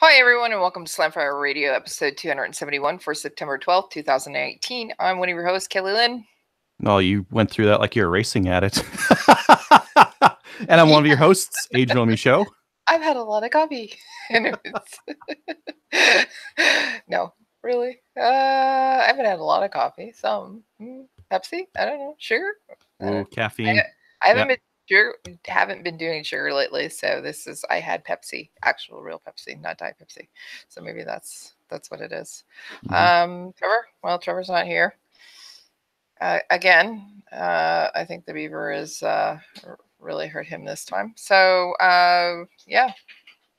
Hi, everyone, and welcome to Slamfire Radio, episode 271 for September 12th, 2018. I'm one of your hosts, Kelly Lynn. Oh, you went through that like you're racing at it. And I'm one of your hosts, Adriel Michaud. I've had a lot of coffee. No, really. I haven't had a lot of coffee. Some Pepsi. I don't know. Sugar. Ooh, caffeine. I haven't been doing sugar lately. So I had Pepsi, actual real Pepsi, not Diet Pepsi. So maybe that's what it is. Trevor. Well, Trevor's not here. Again, I think the beaver is really hurt him this time. So, yeah.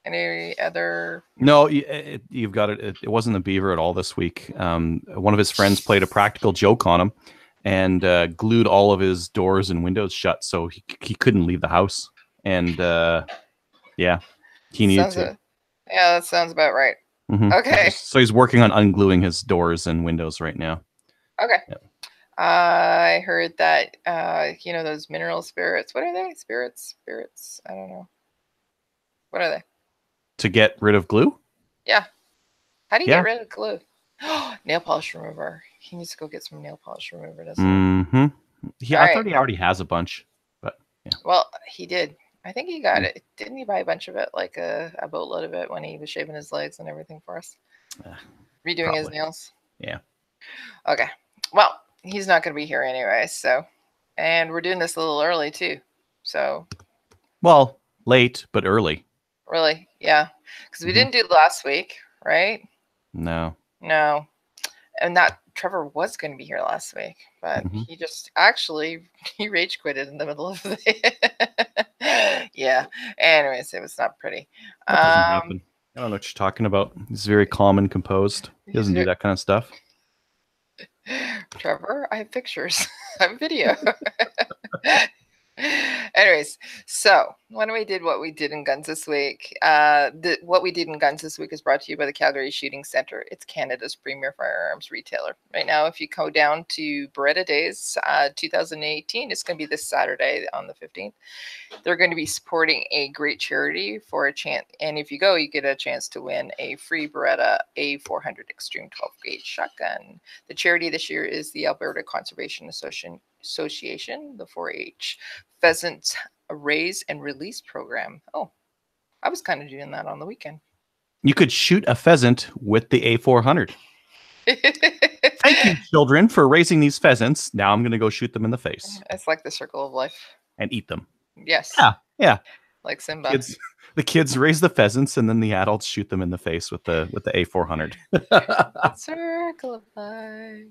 Any other? No, you've got it. It wasn't the beaver at all this week. One of his friends played a practical joke on him and glued all of his doors and windows shut, so he couldn't leave the house. And yeah, he needed to. Yeah, that sounds about right. Mm-hmm. Okay. So he's working on ungluing his doors and windows right now. Okay. Yep. I heard that those mineral spirits. What are they? Spirits. I don't know. What are they? To get rid of glue? Yeah. How do you get rid of glue? Nail polish remover. He needs to go get some nail polish remover, doesn't he? Mm-hmm. Yeah, I thought he already has a bunch, but yeah. Well, he did. I think he got it. Didn't he buy a bunch of it, like a boatload of it, when he was shaving his legs and everything for us? Redoing his nails? Yeah. Okay. Well, he's not going to be here anyway, so. And we're doing this a little early, too. So. Well, late, but early. Really? Yeah. Because we didn't do last week, right? No. And Trevor was going to be here last week, but he just he rage quitted in the middle of the day. Yeah. Anyways, it was not pretty. That doesn't happen. I don't know what you're talking about. He's very calm and composed. He doesn't do that kind of stuff. Trevor, I have pictures. I have video. Anyways, so when we did what we did in guns this week, what we did in guns this week is brought to you by the Calgary Shooting Center. It's Canada's premier firearms retailer. Right now, if you go down to Beretta Days 2018, it's going to be this Saturday on the 15th. They're going to be supporting a great charity for a chance. And if you go, you get a chance to win a free Beretta A400 Extreme 12-gauge shotgun. The charity this year is the Alberta Conservation Association, the 4-H Pheasant Raise and Release Program. Oh, I was kind of doing that on the weekend. You could shoot a pheasant with the A400. Thank you, children, for raising these pheasants. Now I'm going to go shoot them in the face. It's like the circle of life. And eat them. Yes. Yeah. Like Simba. The kids raise the pheasants, and then the adults shoot them in the face with the A400. Circle of life.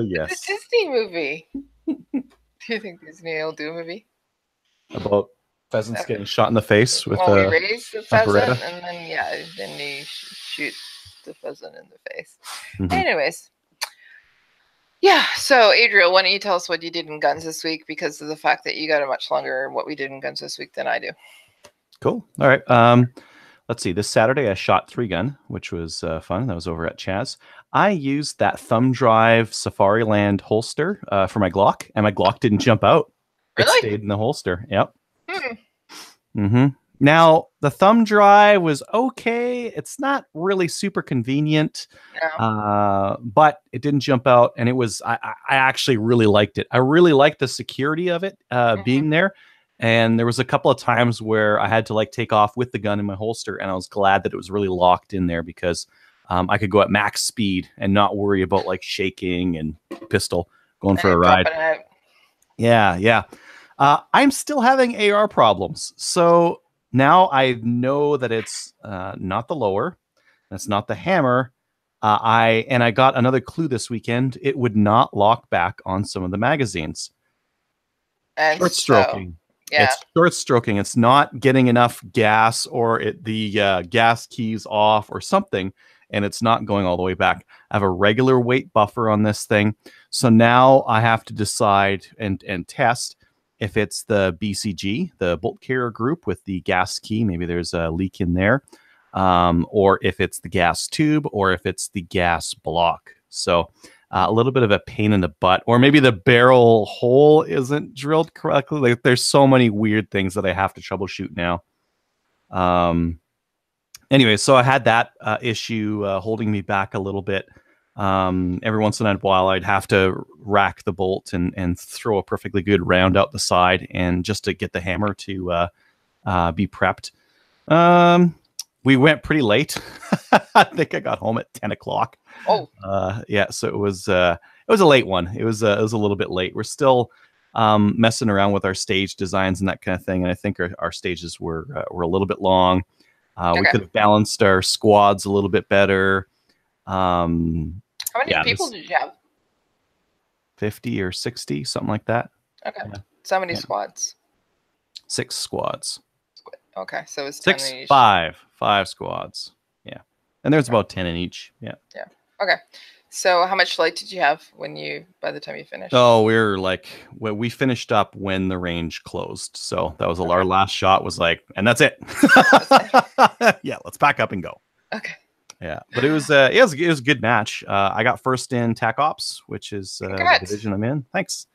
Yes. It's a Disney movie. Do you think Disney will do a movie about pheasants getting shot in the face with we raise the pheasant, Beretta? and then you shoot the pheasant in the face. Anyways. Yeah, so Adriel, why don't you tell us what you did in guns this week, because of the fact that you got a much longer what we did in guns this week than I do. Cool. All right. Let's see. This Saturday I shot 3-gun, which was fun. That was over at Chaz. I used that thumb drive Safariland holster for my Glock, and my Glock didn't jump out. Really? It stayed in the holster. Yep. Now, the thumb drive was okay. It's not really super convenient, but it didn't jump out, and it was. I actually really liked it. I really liked the security of it being there, and there was a couple of times where I had to take off with the gun in my holster, and I was glad that it was really locked in there because I could go at max speed and not worry about shaking and pistol going for a ride. Yeah. I'm still having AR problems, so. Now I know that it's not the lower, that's not the hammer. I got another clue this weekend. It would not lock back on some of the magazines. And short stroking. It's short stroking. It's not getting enough gas, or the gas key's off or something, and it's not going all the way back. I have a regular weight buffer on this thing, so now I have to decide and test. If it's the BCG, the bolt carrier group with the gas key, maybe there's a leak in there, or if it's the gas tube, or if it's the gas block. So a little bit of a pain in the butt, or maybe the barrel hole isn't drilled correctly. Like there's so many weird things that I have to troubleshoot now. Anyway, so I had that issue holding me back a little bit. Every once in a while, I'd have to rack the bolt and throw a perfectly good round out the side, and just to get the hammer to be prepped. We went pretty late. I think I got home at 10 o'clock. Oh, yeah. So it was a late one. It was a little bit late. We're still messing around with our stage designs and that kind of thing, and I think our stages were a little bit long. We could have balanced our squads a little bit better. how many people did you have? 50 or 60, something like that. Okay. Yeah. So how many squads? 6 squads. Okay, so it's 6, 5 squads. Yeah, and there's about 10 in each. Yeah. Yeah. Okay. So how much light did you have by the time you finished? Oh, we finished up when the range closed. So that was our last shot was like, and that's it. Yeah, let's pack up and go. Okay. Yeah, but it was a good match. I got first in TAC Ops, which is the division I'm in. Thanks.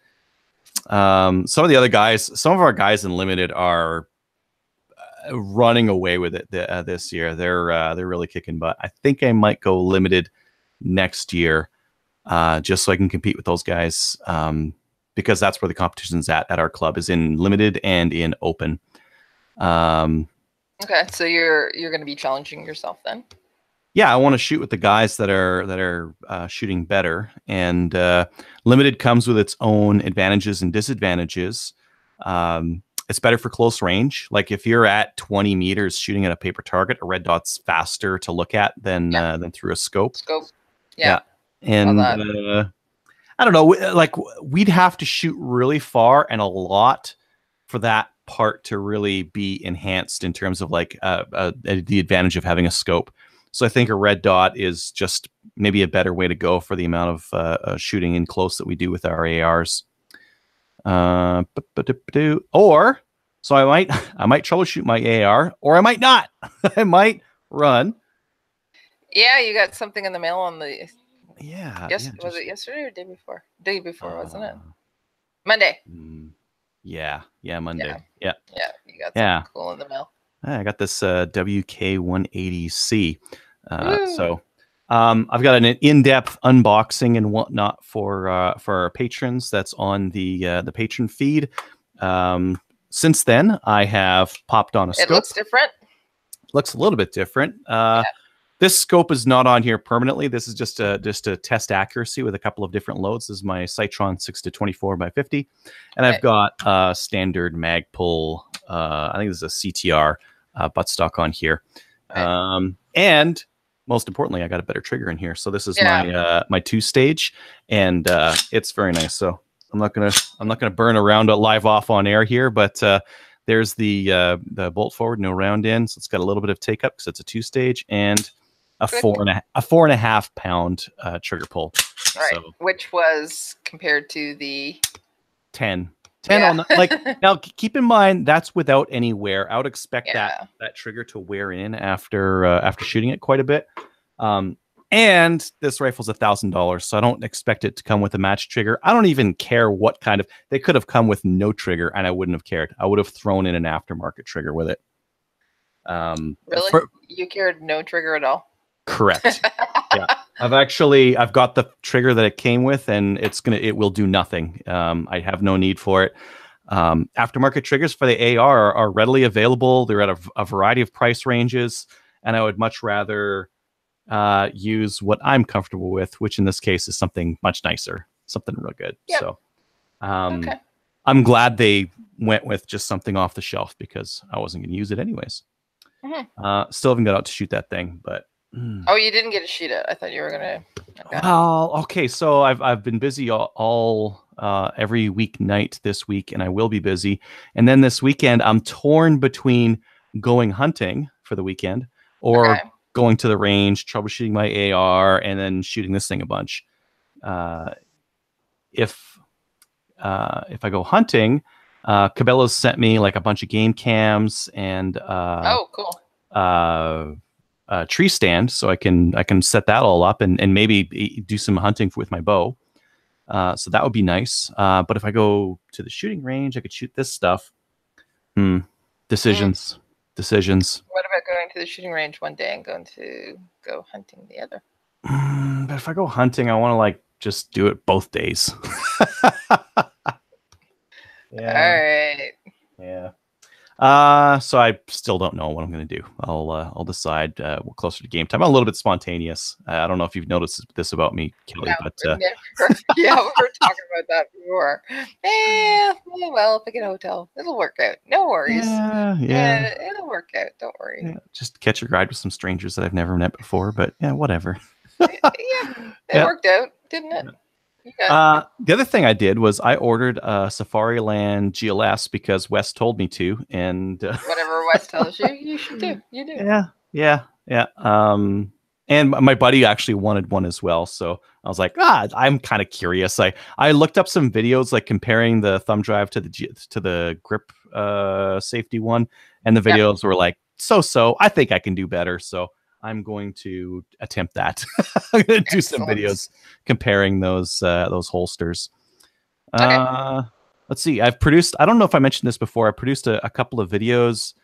Some of our guys in Limited are running away with it this year. They're really kicking butt. I think I might go Limited next year, just so I can compete with those guys, because that's where the competition's at our club, is in Limited and in Open. Okay, so you're going to be challenging yourself then? Yeah, I want to shoot with the guys that are shooting better, and Limited comes with its own advantages and disadvantages. It's better for close range. Like if you're at 20 meters shooting at a paper target, a red dot's faster to look at than through a scope. Yeah. And I don't know, like we'd have to shoot really far and a lot for that part to really be enhanced in terms of like the advantage of having a scope. So I think a red dot is just maybe a better way to go for the amount of shooting in close that we do with our ARs. Or so I might troubleshoot my AR, or I might not. I might run. Yeah, you got something in the mail on the. Yeah. Was it yesterday or day before? Day before, wasn't it? Monday. Yeah, Monday. Yeah. You got something cool in the mail. I got this WK180C. So I've got an in-depth unboxing and whatnot for our patrons. That's on the patron feed. Since then, I have popped on a scope. It looks different. Looks a little bit different. This scope is not on here permanently. This is just to test accuracy with a couple of different loads. This is my Citron 6-24x50, and I've got standard Magpul. I think this is a CTR buttstock on here, and most importantly, I got a better trigger in here. So this is my 2-stage, and it's very nice. So I'm not gonna burn a round live off on air here, but there's the bolt forward, no round in. So it's got a little bit of take up because it's a 2-stage, and a 4.5 pound trigger pull. Right, so, which was compared to the 10 on like now. Keep in mind that's without any wear. I would expect that trigger to wear in after shooting it quite a bit. And this rifle's $1,000, so I don't expect it to come with a match trigger. I don't even care what kind of. They could have come with no trigger, and I wouldn't have cared. I would have thrown in an aftermarket trigger with it. Really? You cared no trigger at all? Correct. Yeah, I've got the trigger that it came with, and it will do nothing. I have no need for it. Aftermarket triggers for the AR are readily available. They're at a variety of price ranges, and I would much rather use what I'm comfortable with, which in this case is something much nicer, something real good. Yep. So I'm glad they went with just something off the shelf because I wasn't going to use it anyways. Still haven't got out to shoot that thing, but oh, you didn't get to shoot it. I thought you were gonna. Okay. So I've been busy all every weeknight this week, and I will be busy. And then this weekend, I'm torn between going hunting for the weekend or going to the range, troubleshooting my AR, and then shooting this thing a bunch. If I go hunting, Cabela's sent me like a bunch of game cams and oh, cool. tree stand, so I can set that all up and maybe do some hunting with my bow. So that would be nice. But if I go to the shooting range, I could shoot this stuff. Decisions. What about going to the shooting range one day and going to go hunting the other? But if I go hunting, I want to like just do it both days. Yeah. All right. Yeah. So I still don't know what I'm going to do. I'll decide closer to game time. I'm a little bit spontaneous. I don't know if you've noticed this about me, Kelly, but yeah, we were talking about that before. Yeah, well, if I get a hotel, it'll work out. No worries. Yeah, it'll work out. Don't worry. Yeah, just catch a ride with some strangers that I've never met before. But yeah, whatever. It worked out, didn't it? The other thing I did was I ordered a Safariland GLS because Wes told me to, and whatever Wes tells you, you should do. You do. Yeah. And my buddy actually wanted one as well, so I was like, I'm kind of curious. I looked up some videos like comparing the thumb drive to the grip safety one, and the videos were like so. I think I can do better, so I'm going to attempt that. I'm going to do some videos comparing those holsters. Okay. Let's see. I've produced, I don't know if I mentioned this before, I produced a couple of videos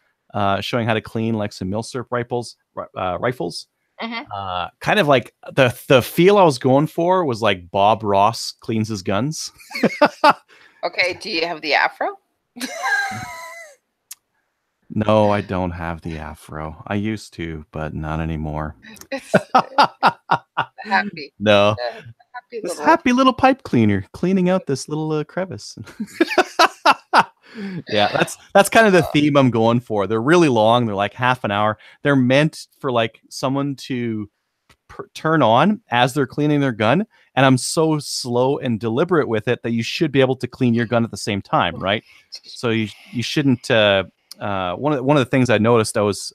showing how to clean like some Milsurp rifles. Kind of like the feel I was going for was like Bob Ross cleans his guns. Okay. Do you have the afro? No, I don't have the afro. I used to, but not anymore. Happy. No. Happy little pipe cleaner cleaning out this little crevice. Yeah, that's kind of the theme I'm going for. They're really long. They're like half an hour. They're meant for like someone to turn on as they're cleaning their gun. And I'm so slow and deliberate with it that you should be able to clean your gun at the same time, right? So you shouldn't. One of the things I noticed, I was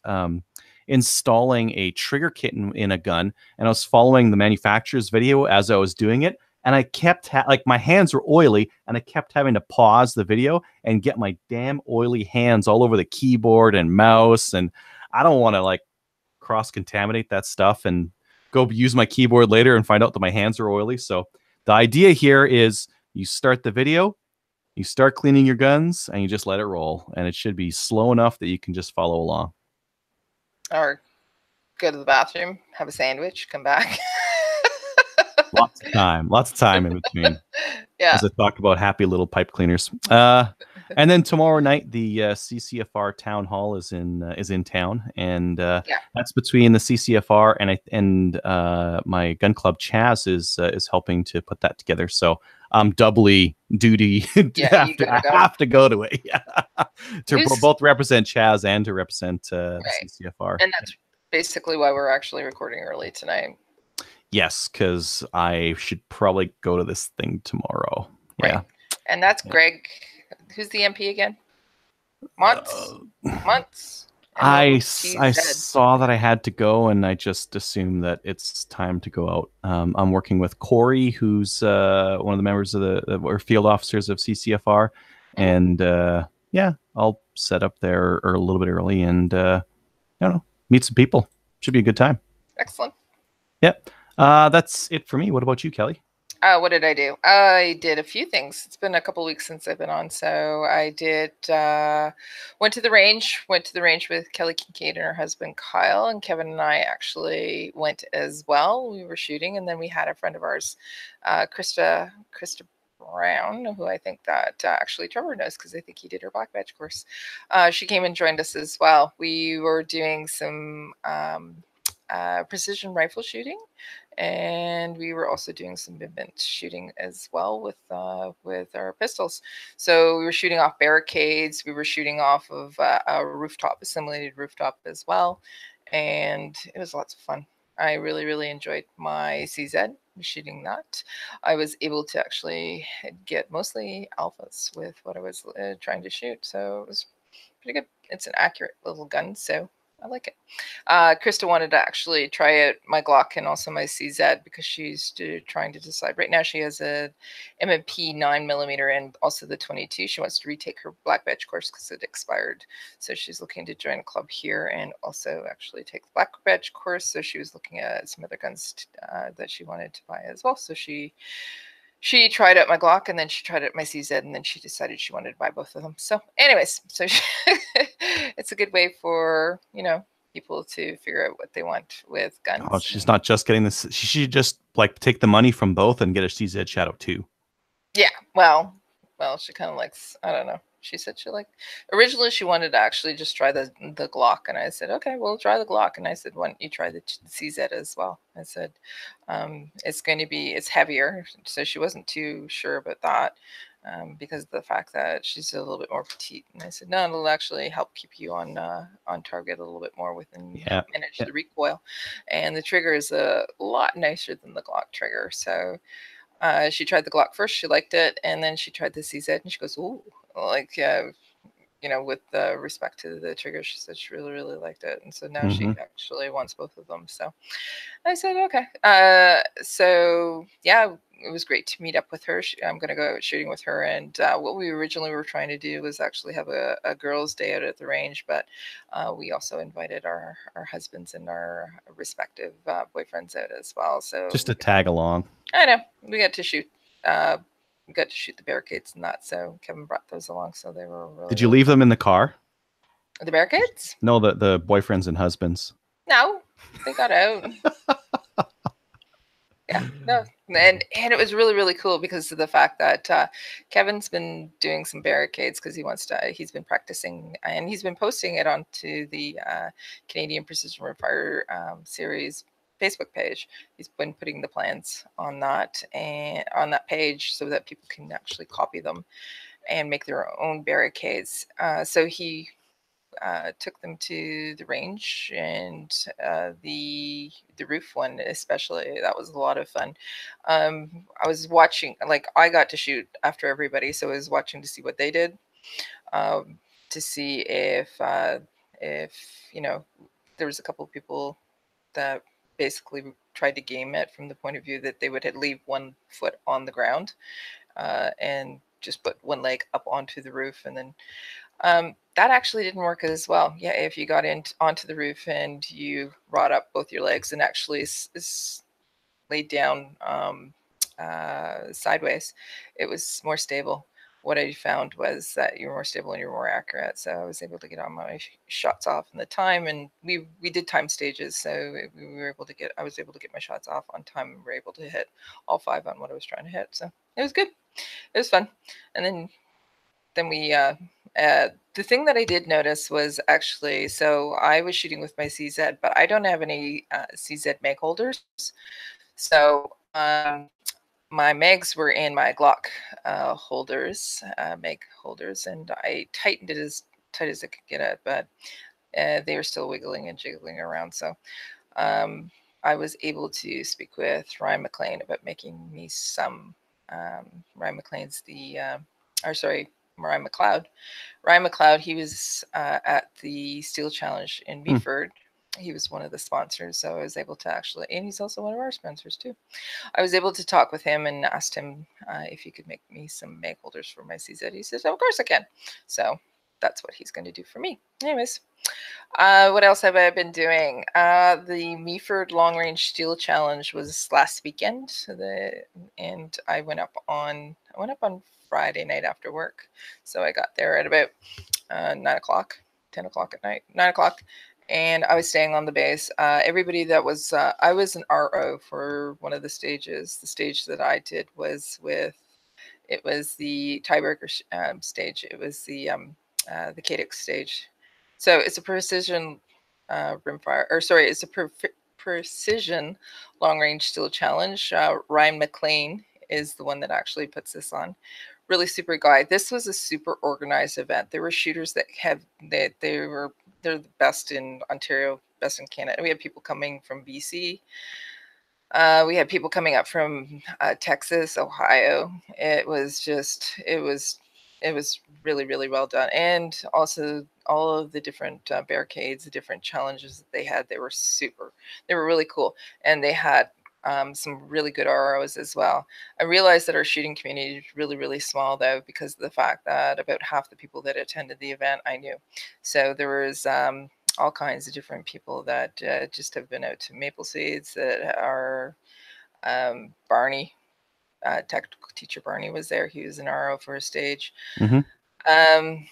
installing a trigger kit in a gun, and I was following the manufacturer's video as I was doing it, and I kept like my hands were oily, and I kept having to pause the video and get my damn oily hands all over the keyboard and mouse, and I don't want to like cross contaminate that stuff and go use my keyboard later and find out that my hands are oily. So the idea here is you start the video, you start cleaning your guns, and you just let it roll. And it should be slow enough that you can just follow along. Or go to the bathroom, have a sandwich, come back. Lots of time in between. Yeah. As I talked about happy little pipe cleaners. And then tomorrow night, the CCFR town hall is in town, and that's between the CCFR and my gun club. Chaz is helping to put that together. So I'm doubly duty. I have to go to it. Yeah, to both represent Chaz and to represent the CCFR. And that's basically why we're actually recording early tonight. Yes, because I should probably go to this thing tomorrow. Right. Yeah, and that's Greg. Who's the MP again? Months. I saw that I had to go, and I just assumed that it's time to go out. I'm working with Corey, who's one of the members of or field officers of CCFR, and I'll set up there a little bit early and I don't know, meet some people. Should be a good time. Excellent. Yep. That's it for me. What about you, Kelly? What did I do? I did a few things. It's been a couple of weeks since I've been on. So I did, went to the range with Kelly Kincaid and her husband, Kyle, and Kevin and I actually went as well. We were shooting, and then we had a friend of ours, Krista Brown, who I think that actually Trevor knows because I think he did her black badge course. She came and joined us as well. We were doing some precision rifle shooting, and we were also doing some movement shooting as well with our pistols. So we were shooting off barricades. We were shooting off of a rooftop, a simulated rooftop as well, and it was lots of fun. I really, really enjoyed my CZ shooting that. I was able to actually get mostly alphas with what I was trying to shoot, so it was pretty good. It's an accurate little gun, so I like it. Krista wanted to actually try out my Glock and also my CZ because she's trying to decide. Right now she has a M&P 9mm and also the 22. She wants to retake her black badge course because it expired. So she's looking to join a club here and also actually take the black badge course. So she was looking at some other guns that she wanted to buy as well. So she tried out my Glock and then she tried out my CZ and then she decided she wanted to buy both of them. So anyways, it's a good way for, people to figure out what they want with guns. Oh, she's not just getting this. She should just like take the money from both and get a CZ Shadow 2. Yeah. Well, she kind of likes, I don't know. She said originally she wanted to actually just try the Glock. And I said, okay, we'll try the Glock. And I said, why don't you try the CZ as well? I said, it's heavier. So she wasn't too sure about that because of the fact that she's a little bit more petite. And I said, no, it'll actually help keep you on target a little bit more within manage the recoil. And the trigger is a lot nicer than the Glock trigger. So she tried the Glock first. She liked it. And then she tried the CZ and she goes, ooh, like, with respect to the trigger, she said she really, really liked it. And so now she actually wants both of them. So I said, okay. So yeah, it was great to meet up with her. I'm going to go shooting with her. And what we originally were trying to do was actually have a girls' day out at the range. But we also invited our husbands and our respective boyfriends out as well. So just to tag along. I know. We got to shoot. We got to shoot the barricades and that. So Kevin brought those along. So they were really. Did you leave them in the car? The barricades? No, the boyfriends and husbands. No, they got out. Yeah, no, and it was really, really cool because of the fact that Kevin's been doing some barricades because he's been practicing and he's been posting it onto the Canadian Precision Rimfire series Facebook page. He's been putting the plans on that and on that page so that people can actually copy them and make their own barricades. So he took them to the range and the roof one especially. That was a lot of fun. I was watching, like I got to shoot after everybody, so I was watching to see what they did, to see if there was a couple of people that basically tried to game it from the point of view that they would leave one foot on the ground and just put one leg up onto the roof, and then that actually didn't work as well. Yeah, if you got onto the roof and you brought up both your legs and actually laid down sideways, it was more stable. What I found was that you were more stable and you were more accurate. So I was able to get all my shots off in the time, and we did time stages, so I was able to get my shots off on time, and we were able to hit all 5 on what I was trying to hit. So it was good. It was fun. And then we the thing that I did notice was actually, so I was shooting with my CZ, but I don't have any CZ mag holders. So my mags were in my Glock holders, mag holders, and I tightened it as tight as I could get it, but they were still wiggling and jiggling around. So I was able to speak with Ryan McLean about making me some. Ryan McLean's Ryan McLeod. Ryan McLeod, he was at the Steel Challenge in Meaford. He was one of the sponsors, so I was able to and he's also one of our sponsors too. I was able to talk with him and asked him if he could make me some mag holders for my CZ. He says, oh, of course I can. So that's what he's going to do for me. Anyways, what else have I been doing? The Meaford Long Range Steel Challenge was last weekend, and I went up on Friday night after work. So I got there at about 9 o'clock, 10 o'clock at night, 9 o'clock. And I was staying on the base. Everybody that was, I was an RO for one of the stages. The stage that I did was it was the tiebreaker stage. It was the Cadix stage. So it's a precision rimfire, it's a precision long range steel challenge. Ryan McLean is the one that actually puts this on. Really super guy. This was a super organized event. There were shooters that they're the best in Ontario, best in Canada. We had people coming from BC. We had people coming up from Texas, Ohio. It was it was really, really well done. And also all of the different barricades, the different challenges that they had, they were really cool. And they had some really good ROs as well. I realized that our shooting community is really, really small though, because of the fact that about half the people that attended the event I knew. So there was all kinds of different people that just have been out to Maple Seeds, that are Barney, technical teacher Barney was there. He was an RO for a stage. Mm-hmm.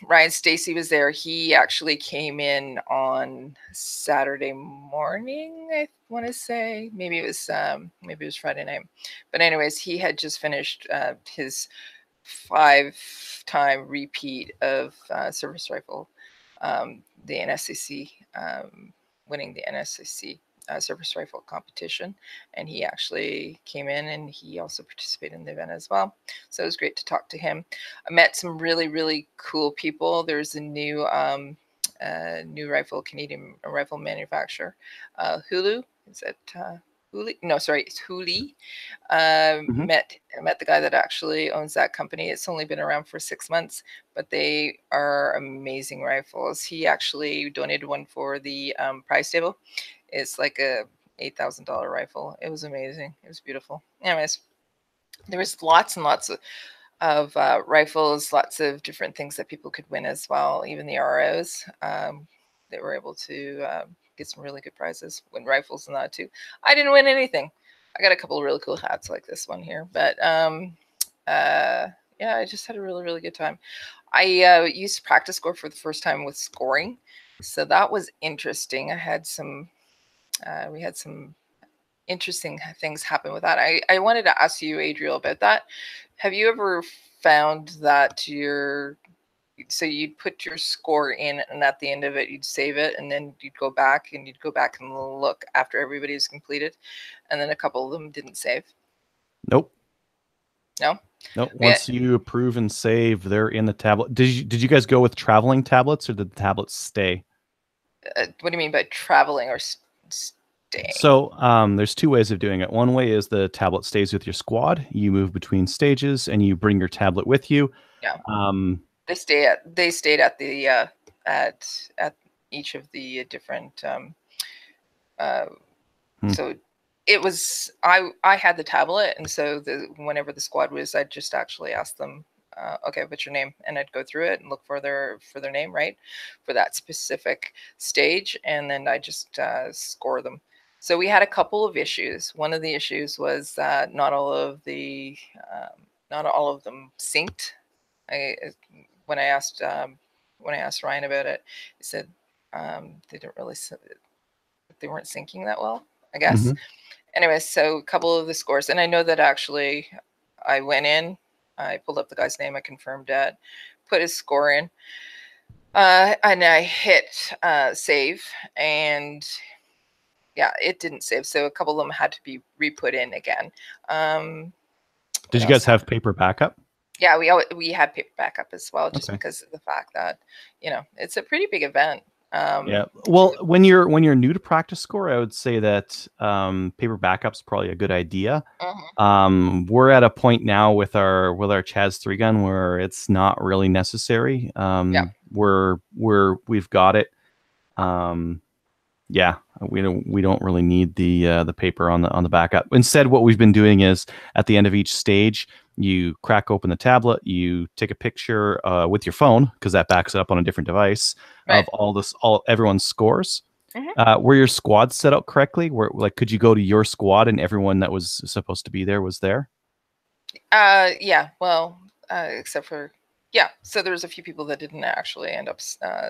Ryan Stacy was there. He actually came in on Saturday morning, I want to say. Maybe it was Friday night. But anyways, he had just finished his 5-time repeat of service rifle, the NSCC, winning the NSCC service rifle competition, and he actually came in and he also participated in the event as well. So it was great to talk to him. I met some really, really cool people. There's a new Canadian rifle manufacturer, Hulu. Is it Huli? No, sorry, it's Huli. Mm-hmm. Met the guy that actually owns that company. It's only been around for 6 months, but they are amazing rifles. He actually donated one for the prize table. It's like a $8,000 rifle. It was amazing. It was beautiful. Anyways, there was lots and lots of rifles, lots of different things that people could win as well. Even the ROs, they were able to get some really good prizes, win rifles and that too. I didn't win anything. I got a couple of really cool hats like this one here, but yeah, I just had a really, really good time. I used Practice Score for the first time with scoring, so that was interesting. We had some interesting things happen with that. I wanted to ask you, Adriel, about that. Have you ever found that so you'd put your score in, and at the end of it, you'd save it, and then you'd go back and look after everybody's completed, and then a couple of them didn't save? Nope. No? Nope. Once you approve and save, they're in the tablet. Did you guys go with traveling tablets, or did the tablets stay? What do you mean by traveling or staying? So there's two ways of doing it. One way is the tablet stays with your squad. You move between stages and you bring your tablet with you. Yeah. They stayed at the at each of the different so it was I had the tablet, and so whenever the squad was, I'd just actually ask them, okay, what's your name? And I'd go through it and look for their name, right, for that specific stage, and then I just score them. So we had a couple of issues. One of the issues was that not all of them synced. When I asked Ryan about it, he said they weren't syncing that well, I guess. Anyway, so a couple of the scores, and I know that actually I went in, I pulled up the guy's name, I confirmed it, put his score in, and I hit save, and yeah, it didn't save. So a couple of them had to be re-put in again. Did you guys have paper backup? Yeah, we had paper backup as well, just because of the fact that, it's a pretty big event. Yeah. Well, when you're new to Practice Score, I would say that paper backup's probably a good idea. We're at a point now with our Chaz 3-gun where it's not really necessary. We've got it. Yeah, we don't really need the paper on the backup. Instead, what we've been doing is at the end of each stage, you crack open the tablet, you take a picture with your phone, because that backs it up on a different device, of all everyone's scores. Were your squads set up correctly? Could you go to your squad and everyone that was supposed to be there was there? Yeah. Well, except for. Yeah, so there was a few people that didn't actually end up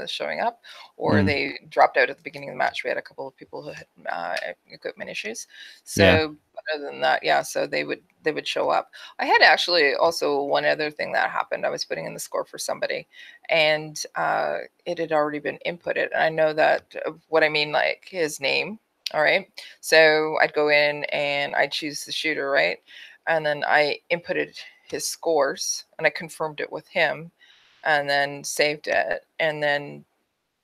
showing up, or they dropped out at the beginning of the match. We had a couple of people who had equipment issues. So other than that, yeah, so they would show up. I had actually also one other thing that happened. I was putting in the score for somebody, and it had already been inputted. And I know that what I mean, like his name. All right, so I'd go in and I'd choose the shooter, right, and then I inputted his scores, and I confirmed it with him, and then saved it, and then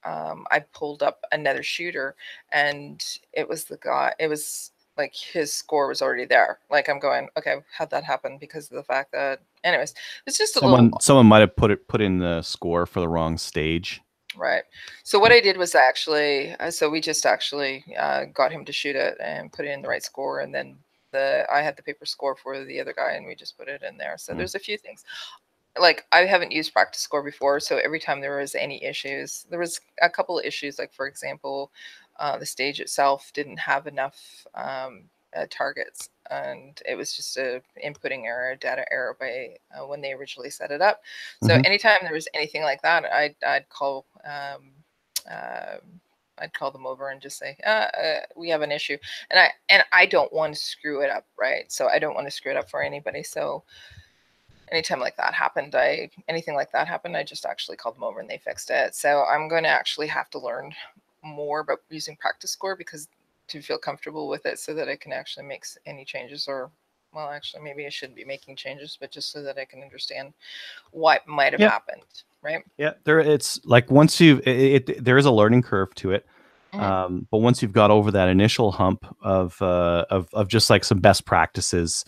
I pulled up another shooter, and it was the guy. It was like his score was already there. Like, I'm going, okay, how'd that happen? Because of the fact that anyways, it's just a little. Someone might have put in the score for the wrong stage. Right. So what I did was actually, so we just actually got him to shoot it and put it in the right score, and then I had the paper score for the other guy, and we just put it in there. So there's a few things. Like, I haven't used practice score before, so every time there was any issues, there was a couple of issues. Like, for example, the stage itself didn't have enough targets, and it was just a inputting error, data error by when they originally set it up. So anytime there was anything like that, I'd call them over and just say, we have an issue, and I don't want to screw it up, right? So I don't want to screw it up for anybody. So anytime like that happened, anything like that happened, I just actually called them over and they fixed it. So I'm going to actually have to learn more about using practice score to feel comfortable with it, so that I can actually make any changes, or, well, actually maybe I shouldn't be making changes, but just so that I can understand what might have happened. Right. Yeah. It's like, once there is a learning curve to it. But once you've got over that initial hump of just like some best practices,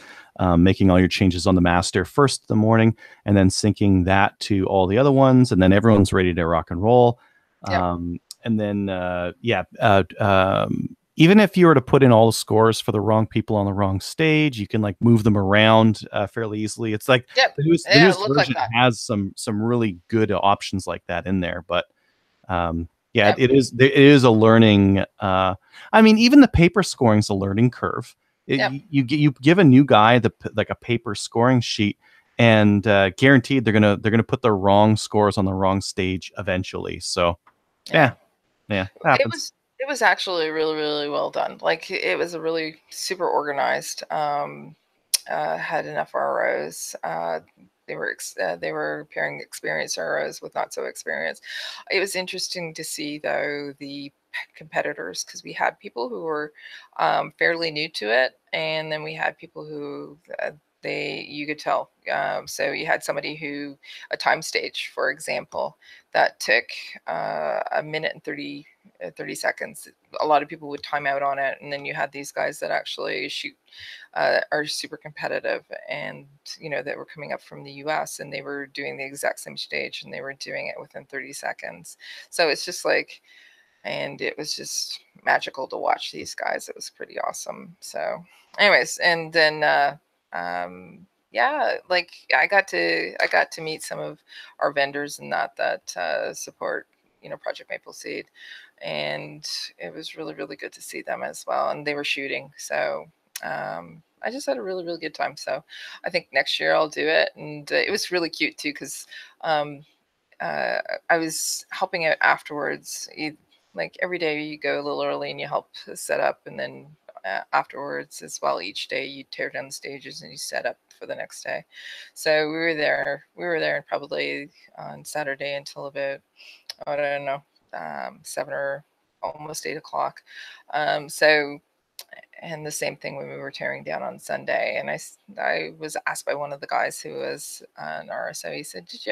making all your changes on the master first in the morning, and then syncing that to all the other ones, and then everyone's ready to rock and roll. And then even if you were to put in all the scores for the wrong people on the wrong stage, you can like move them around fairly easily. It's like the newest version has some really good options like that in there, but it is a learning. I mean, even the paper scoring is a learning curve. You give a new guy like a paper scoring sheet, and guaranteed they're gonna put the wrong scores on the wrong stage eventually. So it was actually really, really well done. Like, it was a really super organized. Had enough ROs. They were pairing experienced ROs with not so experienced. It was interesting to see, though, the competitors, because we had people who were fairly new to it, and then we had people who you could tell. So you had somebody a time stage, for example, that took a minute and 30 seconds. A lot of people would time out on it, and then you had these guys that actually are super competitive, and that were coming up from the US, and they were doing the exact same stage, and they were doing it within 30 seconds. So it's just like, and it was just magical to watch these guys. It was pretty awesome. So anyways, and then like, I got to meet some of our vendors and that support Project Maple Seed, and it was really, really good to see them as well. And they were shooting, so I just had a really, really good time. So I think next year I'll do it. And it was really cute too, because I was helping out afterwards. Like, every day you go a little early and you help set up, and then afterwards as well, each day you tear down the stages and you set up for the next day. So we were there probably on Saturday until about, I don't know, 7 or almost 8 o'clock. And the same thing when we were tearing down on Sunday. And I was asked by one of the guys who was an RSO. He said, did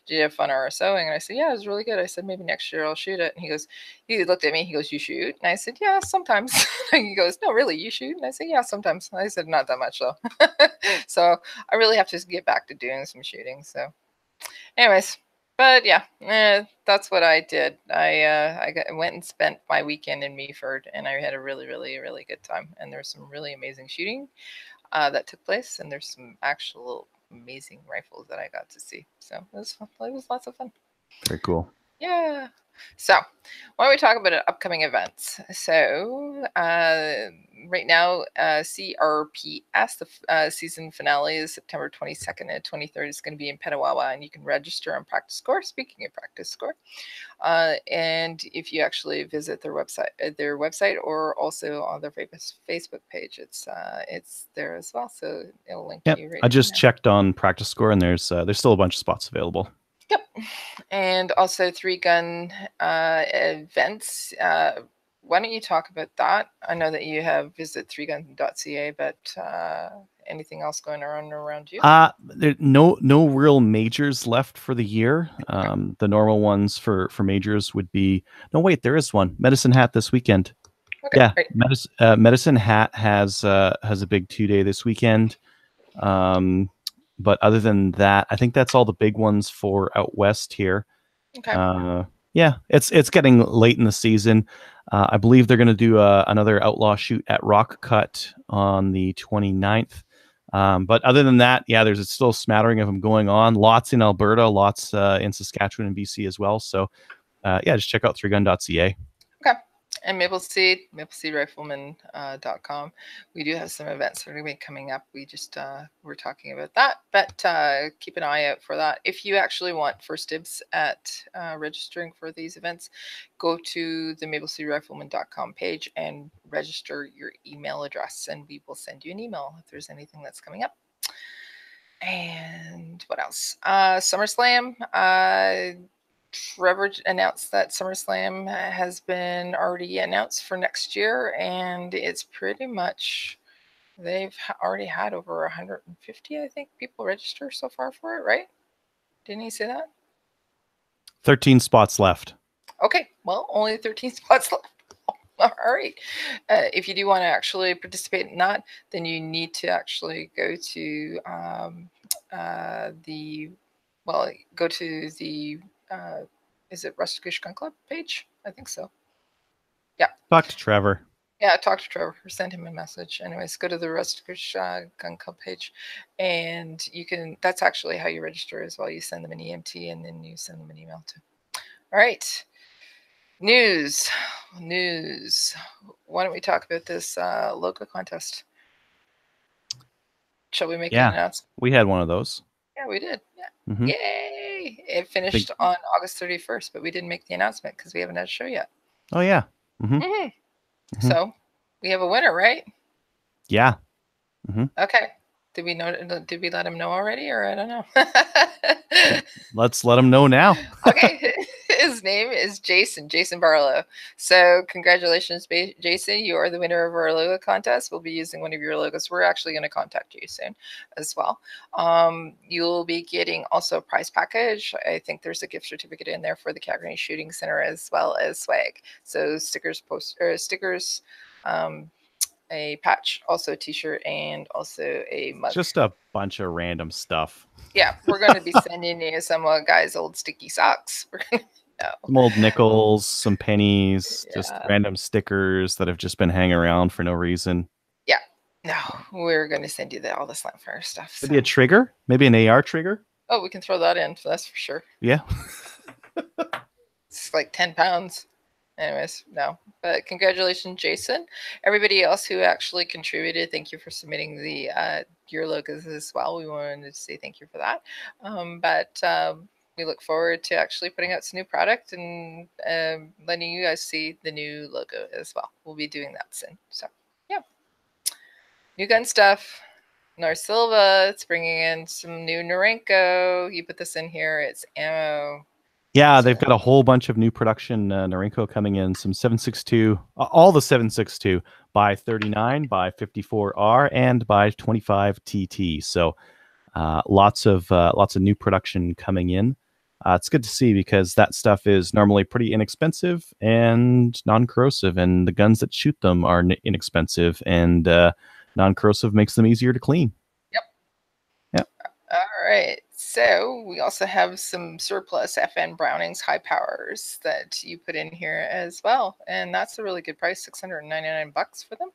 you have fun RSOing? And I said, yeah, it was really good. I said, maybe next year I'll shoot it. And he looked at me, he goes, you shoot? And I said, yeah, sometimes. He goes, no, really, you shoot? And I said, yeah, sometimes. And I said, not that much though. So I really have to get back to doing some shooting. So anyways, but yeah, that's what I did. I went and spent my weekend in Meaford, and I had a really, really, really good time. And there's some really amazing shooting that took place, and there's some actual amazing rifles that I got to see. So it was fun. It was lots of fun. Very cool. Yeah. So why don't we talk about upcoming events? So right now, CRPS, the season finale is September 22nd and 23rd. It's going to be in Petawawa, and you can register on Practice Score. Speaking of Practice Score, and if you actually visit their website, or also on their Facebook page, it's there as well. So it'll link you. Right, I just checked on Practice Score, and there's still a bunch of spots available. Yep. And also 3-gun events. Why don't you talk about that? I know that you have visit 3gun.ca, but anything else going on around you? There no real majors left for the year. The normal ones for majors would be, no wait, there is one. Medicine Hat this weekend. Okay, yeah, right. Medicine Hat has a big 2-day this weekend. But other than that, I think that's all the big ones for out west here. Okay. Yeah, it's getting late in the season. I believe they're going to do another outlaw shoot at Rock Cut on the 29th. But other than that, yeah, there's still a smattering of them going on. Lots in Alberta, lots in Saskatchewan and BC as well. So yeah, just check out 3gun.ca. Okay. And MapleSeed.com. We do have some events that are going to be coming up. We just we're talking about that, but keep an eye out for that. If you actually want first dibs at registering for these events, go to the MapleSeedRifleman.com page and register your email address, and we will send you an email if there's anything that's coming up. And what else? SummerSlam. Trevor announced that SummerSlam has been already announced for next year, and it's pretty much, they've already had over 150, I think, people register so far for it, right? Didn't he say that? 13 spots left. Okay, well, only 13 spots left. All right. If you do want to actually participate in that, then you need to actually go to go to the is it Rustic Goose Gun Club page? I think so. Yeah. Talk to Trevor. Yeah, talk to Trevor. Send him a message. Anyways, go to the Rustic Goose Gun Club page, and you can. That's actually how you register as well. You send them an EMT, and then you send them an email too. All right. News. Why don't we talk about this logo contest? Shall we make an announcement? We had one of those. Yeah, we did. Yeah. Mm-hmm. Yay! It finished on August 31st, but we didn't make the announcement because we haven't had a show yet. Oh, yeah. Mm-hmm. Mm-hmm. So we have a winner, right? Yeah. Mm-hmm. Okay. Did we let him know already, or I don't know? Let's let him know now. Okay. His name is Jason Barlow. So congratulations, Jason. You are the winner of our logo contest. We'll be using one of your logos. We're actually going to contact you soon as well. You'll be getting also a prize package. I think there's a gift certificate in there for the Calgary Shooting Center, as well as swag. So stickers, a patch, also a t-shirt, and also a mug. Just a bunch of random stuff. Yeah, we're going to be sending you some guys' old sticky socks. Some old nickels, some pennies, just random stickers that have just been hanging around for no reason. Yeah, no, we're going to send you all the Slamfire stuff. Maybe a trigger, maybe an AR trigger. Oh, we can throw that in. That's for sure. Yeah. It's like 10 pounds. Anyways, no. But congratulations, Jason. Everybody else who actually contributed, thank you for submitting the your logos as well. We wanted to say thank you for that. We look forward to actually putting out some new product and letting you guys see the new logo as well. We'll be doing that soon. So, yeah. New gun stuff. North Silva, it's bringing in some new Norinco. You put this in here. It's ammo. Yeah, they've got a whole bunch of new production Norinco coming in. Some 7.62, all the 7.62 by 39, by 54R, and by 25 TT. So lots of new production coming in. It's good to see because that stuff is normally pretty inexpensive and non-corrosive, and the guns that shoot them are inexpensive, and non-corrosive makes them easier to clean. Yep. All right. So we also have some surplus FN Brownings high powers that you put in here as well, and that's a really good price, $699 for them.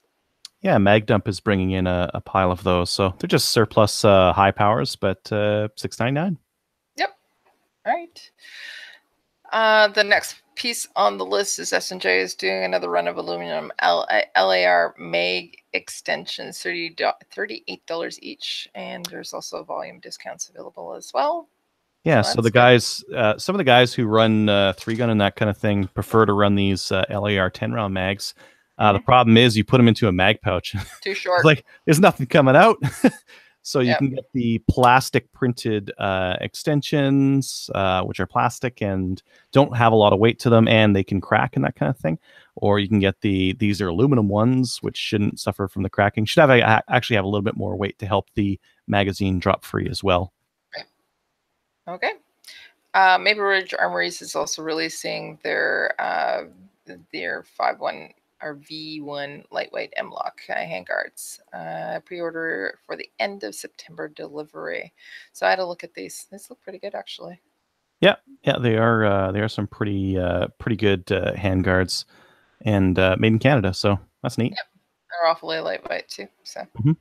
Yeah, MagDump is bringing in a pile of those, so they're just surplus high powers, but $699. Yep. All right. The next piece on the list is S&J is doing another run of aluminum LAR mag extensions, $38 each, and there's also volume discounts available as well. Yeah, so the guys, some of the guys who run 3-gun and that kind of thing prefer to run these LAR 10-round mags. The problem is you put them into a mag pouch. Too short. Like there's nothing coming out. So you can get the plastic printed extensions, which are plastic and don't have a lot of weight to them, and they can crack and that kind of thing. Or you can get these are aluminum ones, which shouldn't suffer from the cracking. Should have actually have a little bit more weight to help the magazine drop free as well. Okay. Maple Ridge Armories is also releasing their 5.1 our V1 lightweight M-LOK handguards. Pre-order for the end of September delivery. So I had a look at these. These look pretty good, actually. Yeah, they are some pretty good handguards, and made in Canada. So that's neat. Yep. They're awfully lightweight too. So Mhm.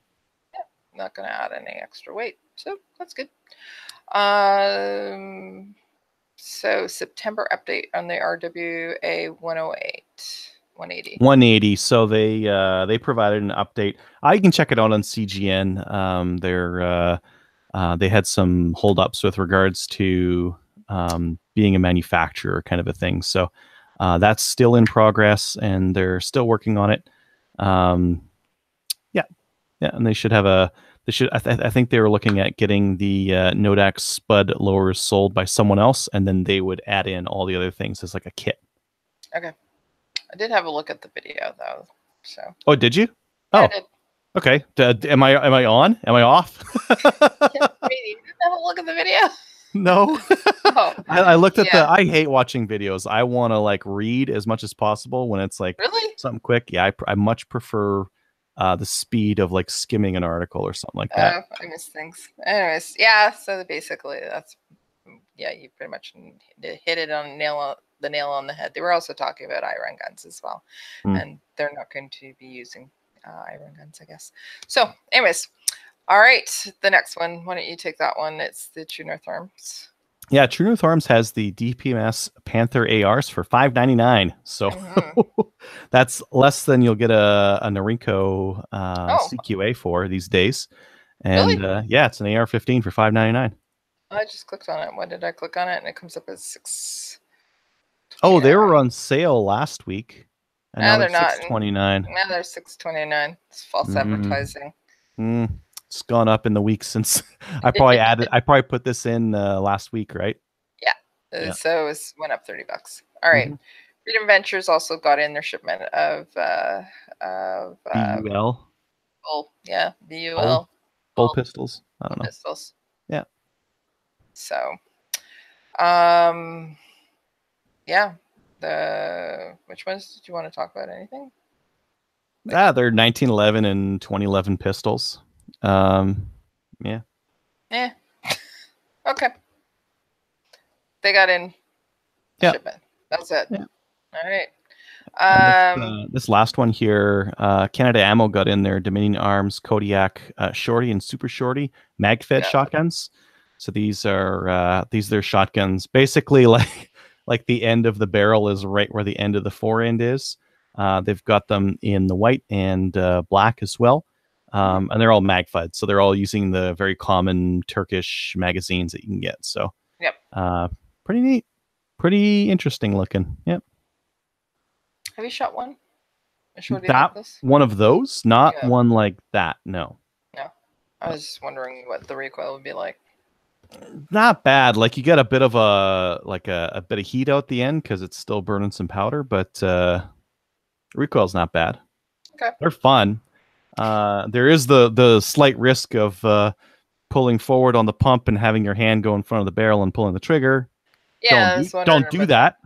yeah, not going to add any extra weight. So that's good. So September update on the RWA 108. 180. 180. So they provided an update. You can check it out on CGN. They had some holdups with regards to being a manufacturer, kind of a thing. So that's still in progress, and they're still working on it. Yeah, and they should have a. They should. I think they were looking at getting the Nodax Spud lowers sold by someone else, and then they would add in all the other things as like a kit. Okay. I did have a look at the video though. So. Oh, did you? Yeah, oh, I did. Okay. Am I on? Am I off? Yeah, you didn't have a look at the video. No. Oh, I looked at I hate watching videos. I want to like read as much as possible when it's like really something quick. Yeah, I much prefer the speed of like skimming an article or something like that. I miss things. Anyways, yeah. So basically, that's you pretty much hit it on the nail on the head. They were also talking about iron guns as well, and they're not going to be using iron guns, I guess. So, anyways, all right. The next one. Why don't you take that one? It's the True North Arms. Yeah, True North Arms has the DPMS Panther ARs for $5.99. So that's less than you'll get a Norinco CQA for these days. And really? yeah, it's an AR-15 for $5.99. I just clicked on it. Why did I click on it? And it comes up as $6. Oh, they were on sale last week. And now they're not. $6.29. Now they're $6.29. It's false advertising. It's gone up in the week since I probably put this in last week, right? Yeah. So it went up $30. All right. Freedom Ventures also got in their shipment of BUL. BUL. Bull pistols. I don't know. Pistols. Yeah. So, yeah. Which ones did you want to talk about? Anything? They're 1911 and 2011 pistols. Yeah. Yeah. Okay. They got in shipment. That's it. Yeah. All right. This last one here, Canada Ammo got in their Dominion Arms Kodiak Shorty and Super Shorty mag-fed shotguns. So these are their shotguns. Basically, like the end of the barrel is right where the end of the forend is. They've got them in the white and black as well. And they're all mag-fed, so they're all using the very common Turkish magazines that you can get. So, pretty neat, pretty interesting looking. Yep. Have you shot one? That one of those, not one like that. No. No, I was just wondering what the recoil would be like. Not bad. Like you get a bit of a bit of heat out the end because it's still burning some powder, but recoil's not bad. Okay. They're fun. There is the slight risk of pulling forward on the pump and having your hand go in front of the barrel and pulling the trigger. Yeah, don't do that.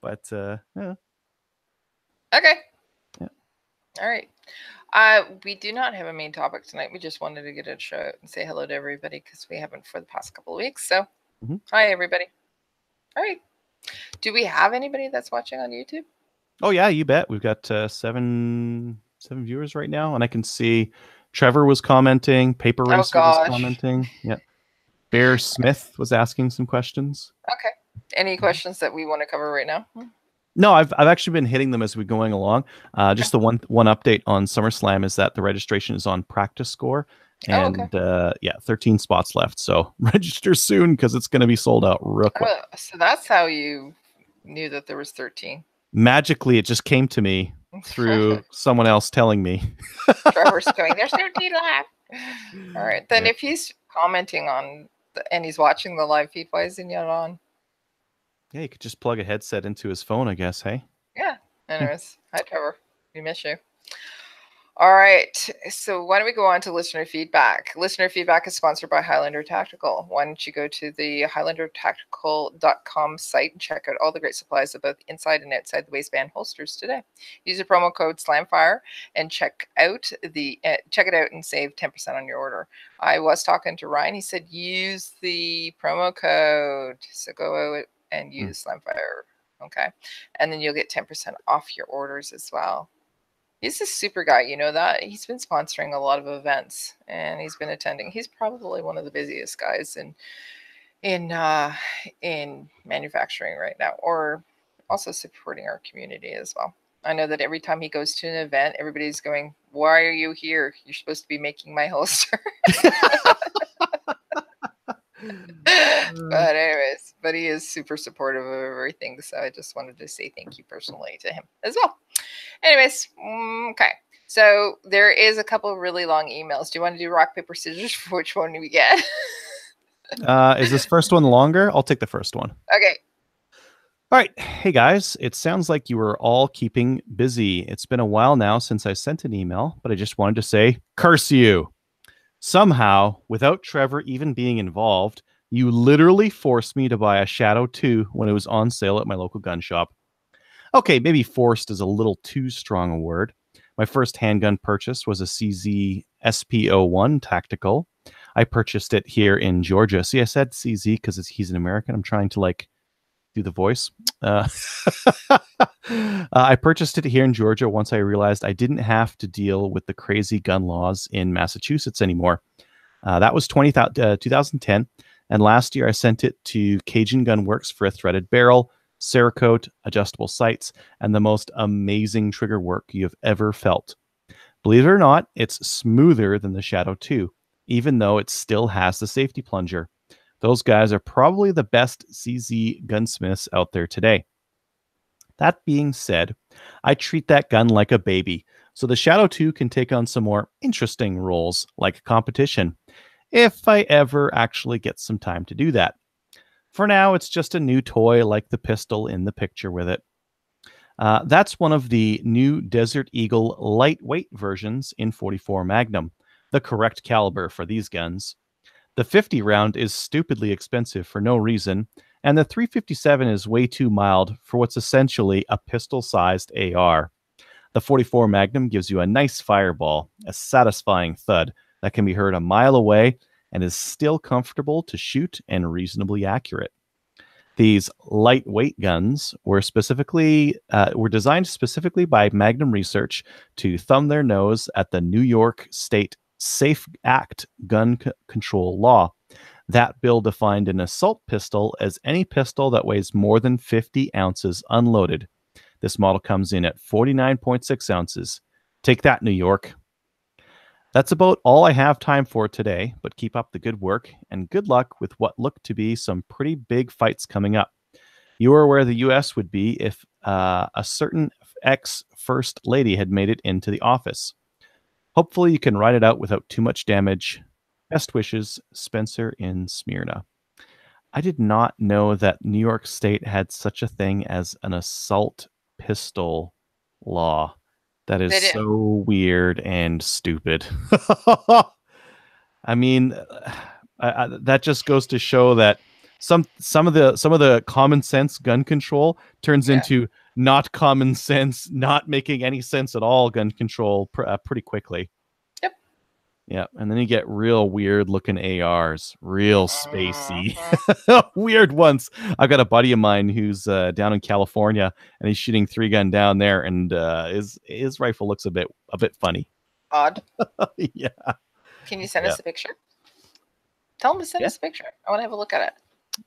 But yeah. Okay. Yeah. All right. We do not have a main topic tonight. We just wanted to get a show and say hello to everybody because we haven't for the past couple of weeks. So, hi everybody. All right. Do we have anybody that's watching on YouTube? Oh yeah, you bet. We've got seven viewers right now, and I can see Trevor was commenting, Paper Racer was commenting. Yeah. Bear Smith was asking some questions. Okay. Any questions that we want to cover right now? No, I've actually been hitting them as we're going along. Just the one update on SummerSlam is that the registration is on Practice Score, and 13 spots left. So register soon because it's going to be sold out real quick. So that's how you knew that there was 13. Magically, it just came to me through someone else telling me. Trevor's going, there's 13 left. All right, then if he's commenting on and he's watching the live feed, why isn't he on? Yeah, you could just plug a headset into his phone, I guess, hey? Yeah. Anyways, hi, Trevor. We miss you. All right. So why don't we go on to listener feedback? Listener feedback is sponsored by Highlander Tactical. Why don't you go to the highlandertactical.com site and check out all the great supplies of both inside and outside the waistband holsters today. Use the promo code SLAMFIRE and check it out and save 10% on your order. I was talking to Ryan. He said use the promo code. So go out and use SLAMFIRE. Okay. And then you'll get 10% off your orders as well. He's a super guy, you know that. He's been sponsoring a lot of events and he's been attending. He's probably one of the busiest guys in manufacturing right now, or also supporting our community as well. I know that every time he goes to an event, everybody's going, "Why are you here? You're supposed to be making my holster." But anyways, he is super supportive of everything. So I just wanted to say thank you personally to him as well. Anyways, okay. So there is a couple of really long emails. Do you want to do rock, paper, scissors for which one do we get? Is this first one longer? I'll take the first one. Okay. All right. Hey, guys. It sounds like you were all keeping busy. It's been a while now since I sent an email, but I just wanted to say, curse you. Somehow, without Trevor even being involved, you literally forced me to buy a Shadow 2 when it was on sale at my local gun shop. Okay, maybe forced is a little too strong a word. My first handgun purchase was a CZ SP01 Tactical. I purchased it here in Georgia. See, I said CZ because he's an American. I'm trying to do the voice. I purchased it here in Georgia once I realized I didn't have to deal with the crazy gun laws in Massachusetts anymore. That was 2010. And last year I sent it to Cajun Gun Works for a threaded barrel, Cerakote, adjustable sights, and the most amazing trigger work you've ever felt. Believe it or not, it's smoother than the Shadow 2, even though it still has the safety plunger. Those guys are probably the best CZ gunsmiths out there today. That being said, I treat that gun like a baby, so the Shadow 2 can take on some more interesting roles, like competition, if I ever actually get some time to do that. For now, it's just a new toy like the pistol in the picture with it. That's one of the new Desert Eagle lightweight versions in .44 Magnum, the correct caliber for these guns. The 50 round is stupidly expensive for no reason, and the 357 is way too mild for what's essentially a pistol-sized AR. The .44 Magnum gives you a nice fireball, a satisfying thud that can be heard a mile away and is still comfortable to shoot and reasonably accurate. These lightweight guns were designed specifically by Magnum Research to thumb their nose at the New York State Safe Act gun control law. That bill defined an assault pistol as any pistol that weighs more than 50 ounces unloaded. This model comes in at 49.6 ounces. Take that, New York. That's about all I have time for today, but keep up the good work and good luck with what look to be some pretty big fights coming up. You are where the U.S. would be if a certain ex-first lady had made it into the office. Hopefully you can ride it out without too much damage. Best wishes, Spencer in Smyrna. I did not know that New York State had such a thing as an assault pistol law. That is so weird and stupid. I mean, that just goes to show that some of the common sense gun control turns into not common sense, not making any sense at all gun control pretty quickly. Yep. Yeah, and then you get real weird looking ARs, real spacey, weird ones. I've got a buddy of mine who's down in California, and he's shooting 3-gun down there, and his rifle looks a bit funny. Odd. Yeah. Can you send us a picture? Tell him to send us a picture. I want to have a look at it.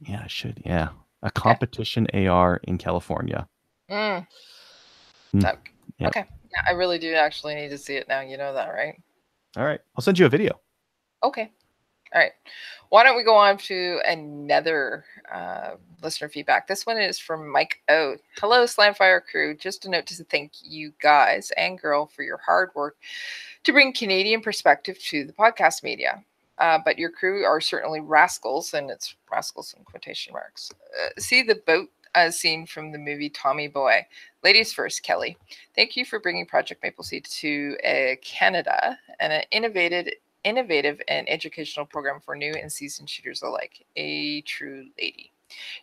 Yeah, I should. Yeah, a competition AR in California. Okay. Yeah, I really do actually need to see it now. You know that, right? All right. I'll send you a video. Okay. All right. Why don't we go on to another listener feedback? This one is from Mike O. Hello, Slamfire crew. Just a note to thank you guys and girl for your hard work to bring Canadian perspective to the podcast media. But your crew are certainly rascals, and it's rascals in quotation marks. See the boat scene from the movie Tommy Boy. Ladies first, Kelly. Thank you for bringing Project Maple Seed to Canada and an innovative and educational program for new and seasoned shooters alike. A true lady.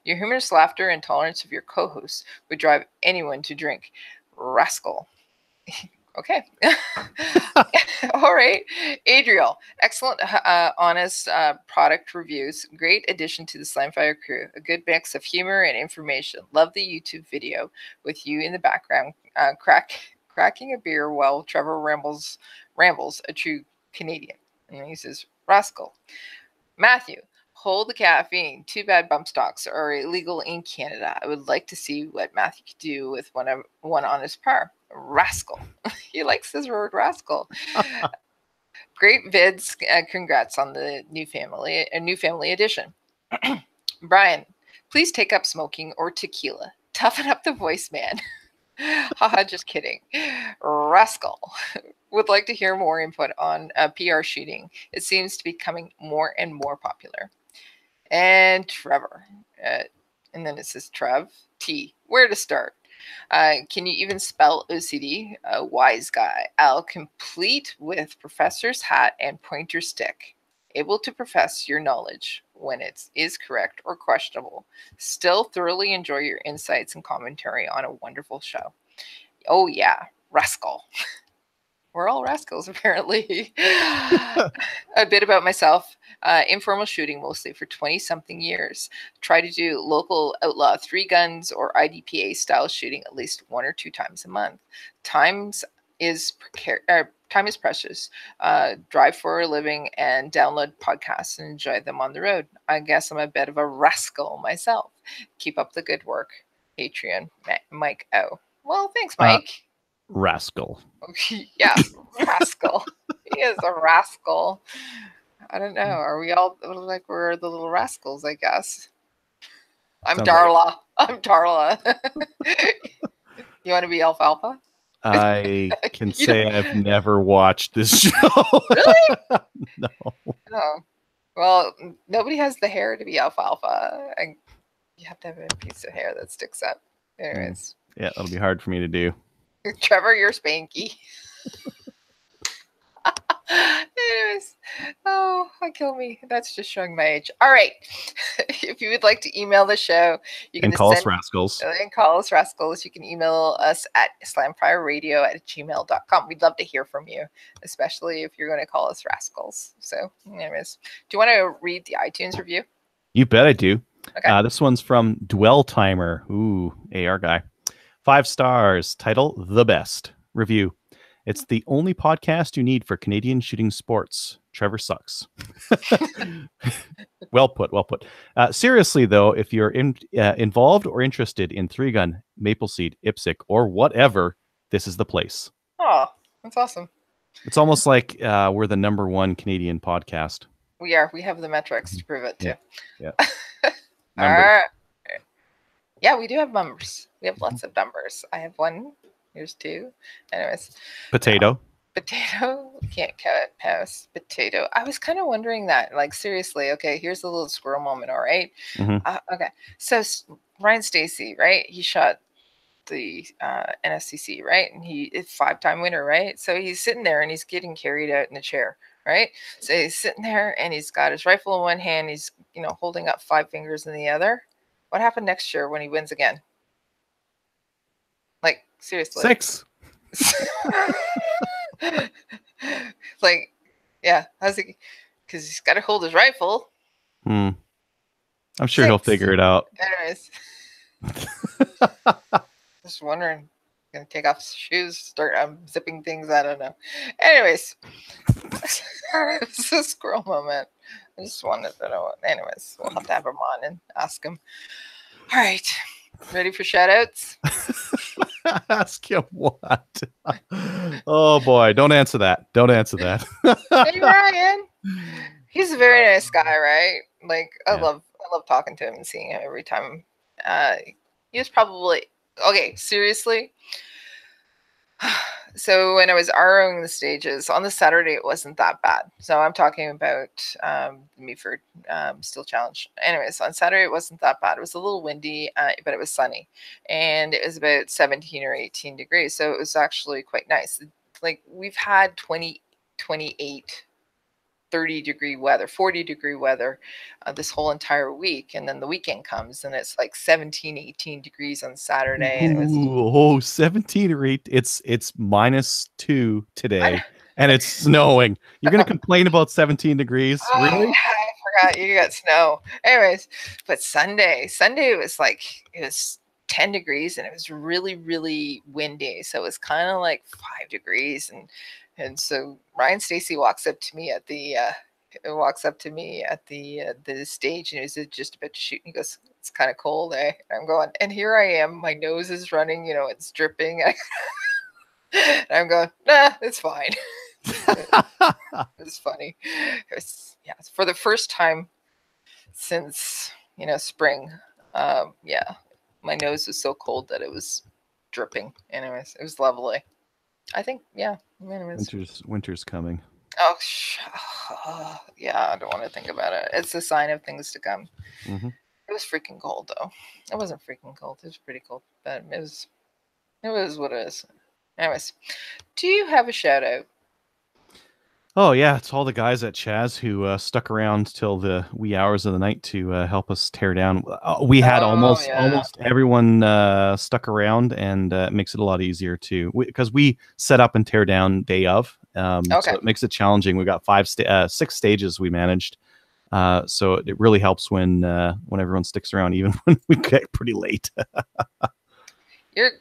Your humorous laughter and tolerance of your co-hosts would drive anyone to drink. Rascal. Okay. All right. Adriel, excellent, honest product reviews. Great addition to the Slamfire crew. A good mix of humor and information. Love the YouTube video with you in the background cracking a beer while Trevor rambles, a true Canadian. And he says, Rascal. Matthew, hold the caffeine. Too bad bump stocks are illegal in Canada. I would like to see what Matthew could do with one on his par. Rascal. He likes his word rascal. Great vids. Congrats on the new family edition. Brian, please take up smoking or tequila. Toughen up the voice, man. Haha, just kidding. Rascal. Would like to hear more input on PR shooting. It seems to be becoming more and more popular. And Trevor. And then it says Trev. T. Where to start? Can you even spell OCD? Wise guy. Al, complete with professor's hat and pointer stick. Able to profess your knowledge when it is correct or questionable. Still thoroughly enjoy your insights and commentary on a wonderful show. Oh yeah, rascal. We're all rascals, apparently. A bit about myself. Informal shooting mostly for 20-something years. Try to do local outlaw 3 guns or IDPA style shooting at least 1 or 2 times a month. Time is precious. Drive for a living and download podcasts and enjoy them on the road. I guess I'm a bit of a rascal myself. Keep up the good work. Patreon, Mike O. Well, thanks, Mike. Rascal. Yeah, rascal. He is a rascal. I don't know. Are we all like we're the little rascals? I guess. I'm Darla. I'm Darla. You want to be Alfalfa? I can say I've never watched this show. Really? No. Oh. Well, nobody has the hair to be Alfalfa. You have to have a piece of hair that sticks up. Anyways. Yeah, that'll be hard for me to do. Trevor, you're Spanky. Anyways, oh, kill me. That's just showing my age. All right. If you would like to email the show, you can call us rascals. And call us rascals. You can email us at slamfireradio@gmail.com. We'd love to hear from you, especially if you're going to call us rascals. So, anyways, do you want to read the iTunes review? You bet I do. Okay. This one's from Dwell Timer. Ooh, AR guy. 5 stars. Title: The Best. Review: It's the only podcast you need for Canadian shooting sports. Trevor sucks. Well put. Well put. Seriously, though, if you're involved or interested in 3-gun, Maple Seed, IPSC, or whatever, this is the place. Oh, that's awesome. It's almost like we're the #1 Canadian podcast. We are. We have the metrics to prove it, too. Yeah. All right. Yeah, we do have numbers. We have lots of numbers. I have 1. Here's 2. Anyways. Potato. Potato. Can't cut past potato. I was kind of wondering that. Like, seriously. Okay, here's a little squirrel moment. All right. Okay. So Ryan Stacy, right? He shot the NSCC, right? And he is 5-time winner, right? So he's sitting there and he's getting carried out in a chair, right? So he's sitting there and he's got his rifle in one hand. He's, holding up 5 fingers in the other. What happened next year when he wins again? Like, seriously. 6. Like, yeah. How's he? Because he's got to hold his rifle. I'm sure 6. He'll figure it out. Anyways. Just wondering. Gonna take off his shoes, start zipping things. I don't know. Anyways. It's a squirrel moment. I just wanted to know. Anyways, we'll have to have him on and ask him. All right. Ready for shout outs? Ask him what? Oh boy, don't answer that. Don't answer that. Hey Ryan. He's a very nice guy, right? Like I love talking to him and seeing him every time. He was probably okay, seriously. So when I was ROing the stages on the Saturday, it wasn't that bad. So I'm talking about the Meaford Steel Challenge. Anyways, on Saturday it wasn't that bad. It was a little windy, but it was sunny, and it was about 17 or 18 degrees. So it was actually quite nice. Like we've had 20, 28 30-degree weather, 40-degree weather this whole entire week. And then the weekend comes and it's like 17, 18 degrees on Saturday. And it was 17 or 8. It's -2 today and it's snowing. You're going to complain about 17 degrees? Really? I forgot you got snow. Anyways, but Sunday it was like, it was 10 degrees and it was really, really windy. So it was kind of like 5 degrees. And so Ryan Stacy walks up to me at the stage, and he was just about to shoot. And he goes, "It's kind of cold, eh?" And I'm going, and here I am. My nose is running. It's dripping. And I'm going, nah, it's fine. It's funny. For the first time since spring. My nose was so cold that it was dripping. Anyways, it was lovely. I think, yeah. Winter's coming. Oh, yeah. I don't want to think about it. It's a sign of things to come. Mm-hmm. It was freaking cold, though. It wasn't freaking cold. It was pretty cold, but it was what it is. Anyways, do you have a shout out? Oh yeah, it's all the guys at Chaz who stuck around till the wee hours of the night to help us tear down. We had almost everyone stuck around, and it makes it a lot easier too, because we set up and tear down day of. So it makes it challenging. We got 6 stages we managed, so it really helps when everyone sticks around, even when we get pretty late. You're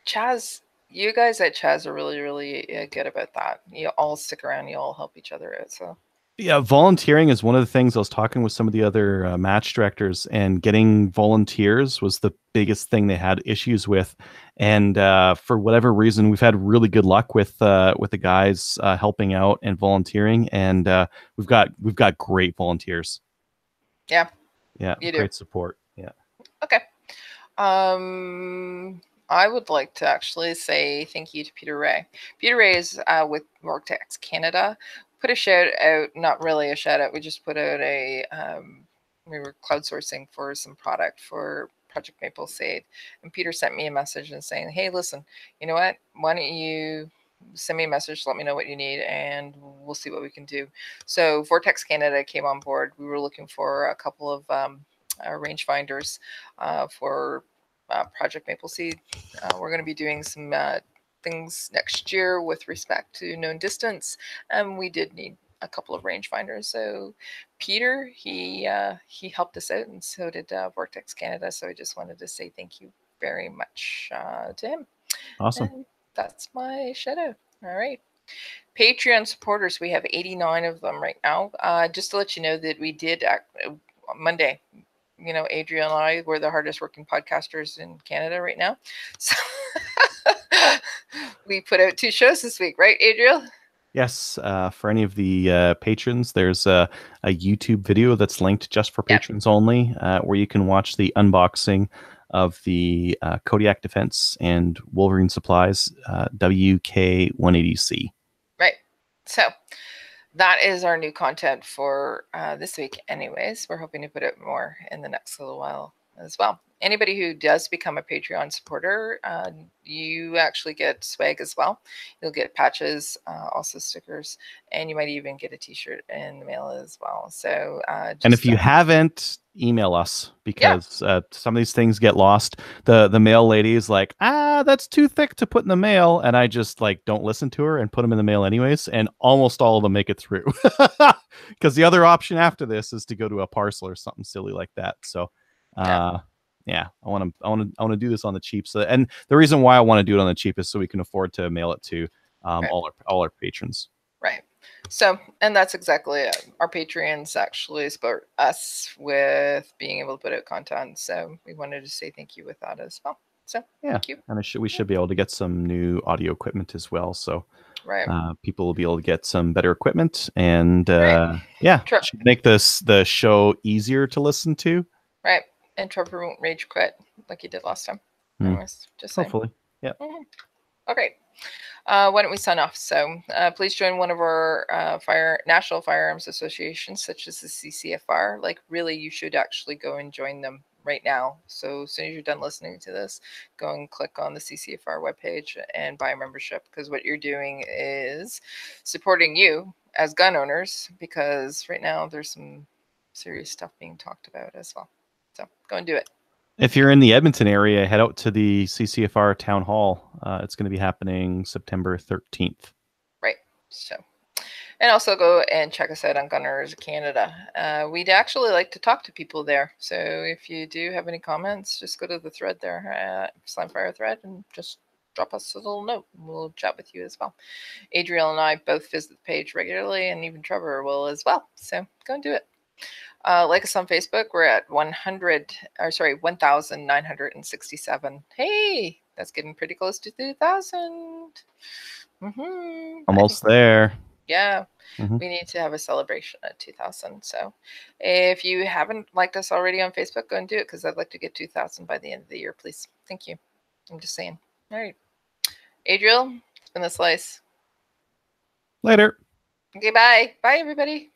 Chaz. You guys at Chaz are really, really good about that. You all stick around. You all help each other out. So yeah, volunteering is one of the things. I was talking with some of the other match directors, and getting volunteers was the biggest thing they had issues with. And for whatever reason, we've had really good luck with the guys helping out and volunteering, and we've got great volunteers. Yeah, great support. Yeah. Okay. I would like to actually say thank you to Peter Ray. Peter Ray is with Vortex Canada. Put a shout out, not really a shout out. We just put out we were crowdsourcing for some product for Project Maple Shade. And Peter sent me a message and saying, hey, listen, you know what? Why don't you send me a message, let me know what you need, and we'll see what we can do. So Vortex Canada came on board. We were looking for a couple of rangefinders for Project Maple Seed. We're going to be doing some things next year with respect to known distance, and we did need a couple of rangefinders. So Peter, he helped us out, and so did Vortex Canada. So I just wanted to say thank you very much to him. Awesome. And that's my shout out. All right. Patreon supporters, we have 89 of them right now. Just to let you know that we did Monday. Adriel and I were the hardest working podcasters in Canada right now. So we put out 2 shows this week, right, Adriel? Yes. For any of the patrons, there's a YouTube video that's linked just for patrons only, where you can watch the unboxing of the Kodiak Defense and Wolverine Supplies WK180C. Right. So that is our new content for this week anyways. We're hoping to put out more in the next little while as well. Anybody who does become a Patreon supporter, you actually get swag as well. You'll get patches, also stickers, and you might even get a t-shirt in the mail as well. So, and if you haven't, email us, because some of these things get lost. The mail lady is like, that's too thick to put in the mail, and I just don't listen to her and put them in the mail anyways, and almost all of them make it through. Because the other option after this is to go to a parcel or something silly like that. So I want to do this on the cheap. So, and the reason why I want to do it on the cheap is so we can afford to mail it to all our patrons. Right. So, and that's exactly it. Our Patreons actually support us with being able to put out content. So we wanted to say thank you with that as well. So thank you. And we should be able to get some new audio equipment as well. So people will be able to get some better equipment, and should make the show easier to listen to. Right. And Trevor won't rage quit like he did last time. Anyways, just hopefully. Yeah. Okay. Why don't we sign off? So please join one of our national firearms associations, such as the CCFR. Like, really, you should actually go and join them right now. So as soon as you're done listening to this, go and click on the CCFR webpage and buy a membership, because what you're doing is supporting you as gun owners, because right now there's some serious stuff being talked about as well. So go and do it. If you're in the Edmonton area, head out to the CCFR Town Hall. It's going to be happening September 13th. Right. So, and also go and check us out on Gunners Canada. We'd actually like to talk to people there. So if you do have any comments, just go to the thread there, Slamfire thread, and just drop us a little note. We'll chat with you as well. Adriel and I both visit the page regularly, and even Trevor will as well. So go and do it. Like us on Facebook. We're at 1,967. Hey, that's getting pretty close to 2,000. Almost there. Yeah, we need to have a celebration at 2,000. So if you haven't liked us already on Facebook, go and do it, because I'd like to get 2,000 by the end of the year, please. Thank you. I'm just saying. All right. Adriel, it's been the slice. Later. Okay, bye. Bye, everybody.